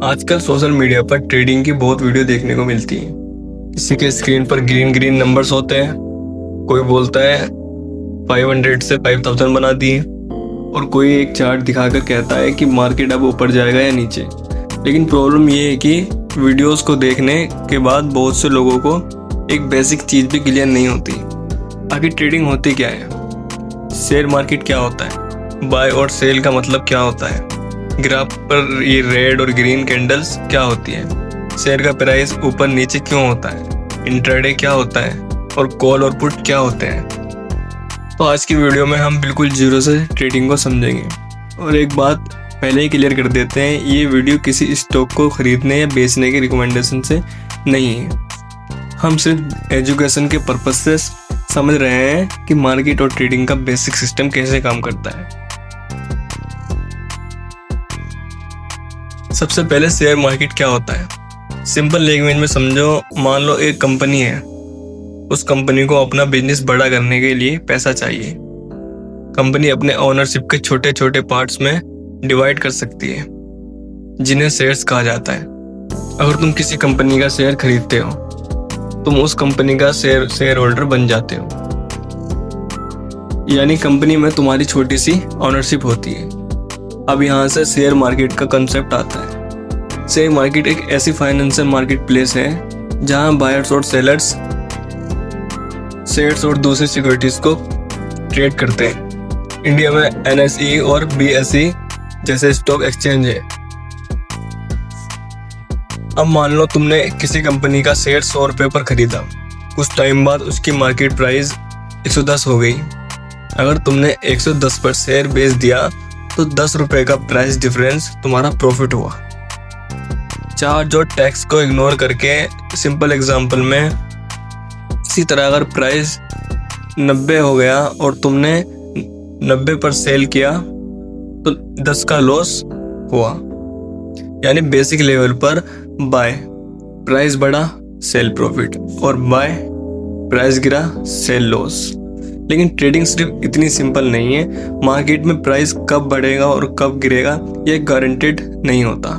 आजकल social media पर trading की बहुत वीडियो देखने को मिलती है। किसी के स्क्रीन पर ग्रीन ग्रीन नंबर्स होते हैं, कोई बोलता है 500 से 5000 बना दिए, और कोई एक चार्ट दिखाकर कहता है कि मार्केट अब ऊपर जाएगा या नीचे। लेकिन प्रॉब्लम ये है कि वीडियोस को देखने के बाद बहुत से लोगों को एक बेसिक चीज़ भी क्लियर नहीं होती। आखिर ट्रेडिंग होती क्या है, शेयर मार्केट क्या होता है, बाय और सेल का मतलब क्या होता है, ग्राफ पर ये रेड और ग्रीन कैंडल्स क्या होती है, शेयर का प्राइस ऊपर नीचे क्यों होता है, इंट्राडे क्या होता है, और कॉल और पुट क्या होते हैं। तो आज की वीडियो में हम बिल्कुल जीरो से ट्रेडिंग को समझेंगे। और एक बात पहले ही क्लियर कर देते हैं, ये वीडियो किसी स्टॉक को खरीदने या बेचने के रिकमेंडेशन से नहीं है। हम सिर्फ एजुकेशन के पर्पज से समझ रहे हैं कि मार्केट और ट्रेडिंग का बेसिक सिस्टम कैसे काम करता है। सबसे पहले शेयर मार्केट क्या होता है, सिंपल लैंग्वेज में समझो। मान लो एक कंपनी है, उस कंपनी को अपना बिजनेस बड़ा करने के लिए पैसा चाहिए। कंपनी अपने ओनरशिप के छोटे छोटे पार्ट्स में डिवाइड कर सकती है, जिन्हें शेयर्स कहा जाता है। अगर तुम किसी कंपनी का शेयर खरीदते हो, तुम उस कंपनी का शेयर होल्डर बन जाते हो, यानी कंपनी में तुम्हारी छोटी सी ओनरशिप होती है। अब यहाँ से शेयर मार्केट का कंसेप्ट आता है। शेयर मार्केट एक ऐसी फाइनेंशियल मार्केट प्लेस है जहाँ बायर्स और सेलर्स शेयर्स और दूसरी सिक्योरिटीज को ट्रेड करते हैं। इंडिया में NSE और BSE जैसे स्टॉक एक्सचेंज है। अब मान लो तुमने किसी कंपनी का शेयर 100 रुपये पर खरीदा, कुछ टाइम बाद उसकी मार्केट प्राइस 110 हो गई। अगर तुमने 110 पर शेयर बेच दिया तो 10 रुपये का प्राइस डिफरेंस तुम्हारा प्रॉफिट हुआ। चार्ज और टैक्स को इग्नोर करके सिंपल एग्जांपल में, इसी तरह अगर प्राइस 90 हो गया और तुमने 90 पर सेल किया तो 10 का लॉस हुआ। यानी बेसिक लेवल पर बाय, प्राइस बढ़ा सेल प्रॉफिट, और बाय प्राइस गिरा सेल लॉस। लेकिन ट्रेडिंग सिर्फ इतनी सिंपल नहीं है। मार्केट में प्राइस कब बढ़ेगा और कब गिरेगा यह गारंटेड नहीं होता।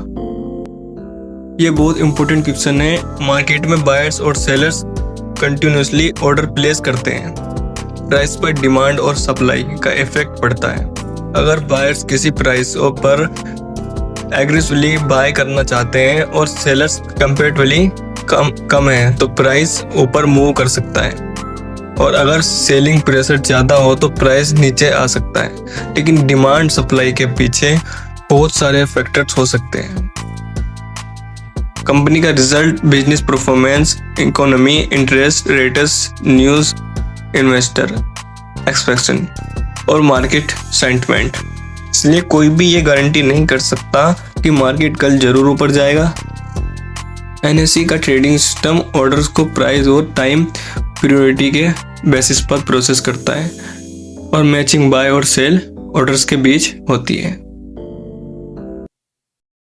यह बहुत इंपॉर्टेंट क्वेश्चन है। मार्केट में बायर्स और सेलर्स कंटिन्यूसली ऑर्डर प्लेस करते हैं। प्राइस पर डिमांड और सप्लाई का इफेक्ट पड़ता है। अगर बायर्स किसी प्राइस पर एग्रेसिवली बाय करना चाहते हैं और सेलर्स कंपैरेटिवली कम है तो प्राइस ऊपर मूव कर सकता है, और अगर सेलिंग प्रेशर ज़्यादा हो तो प्राइस नीचे आ सकता है। लेकिन डिमांड सप्लाई के पीछे बहुत सारे फैक्टर्स हो सकते हैं। कंपनी का result, business performance, economy, interest rates, news, investor expectation और मार्केट सेंटिमेंट। इसलिए कोई भी ये गारंटी नहीं कर सकता कि मार्केट कल जरूर ऊपर जाएगा। NSE का ट्रेडिंग सिस्टम ऑर्डर्स को प्राइस और टाइम पीरियडिटी के बेसिस पर प्रोसेस करता है, और मैचिंग बाय और सेल ऑर्डर्स के बीच होती है।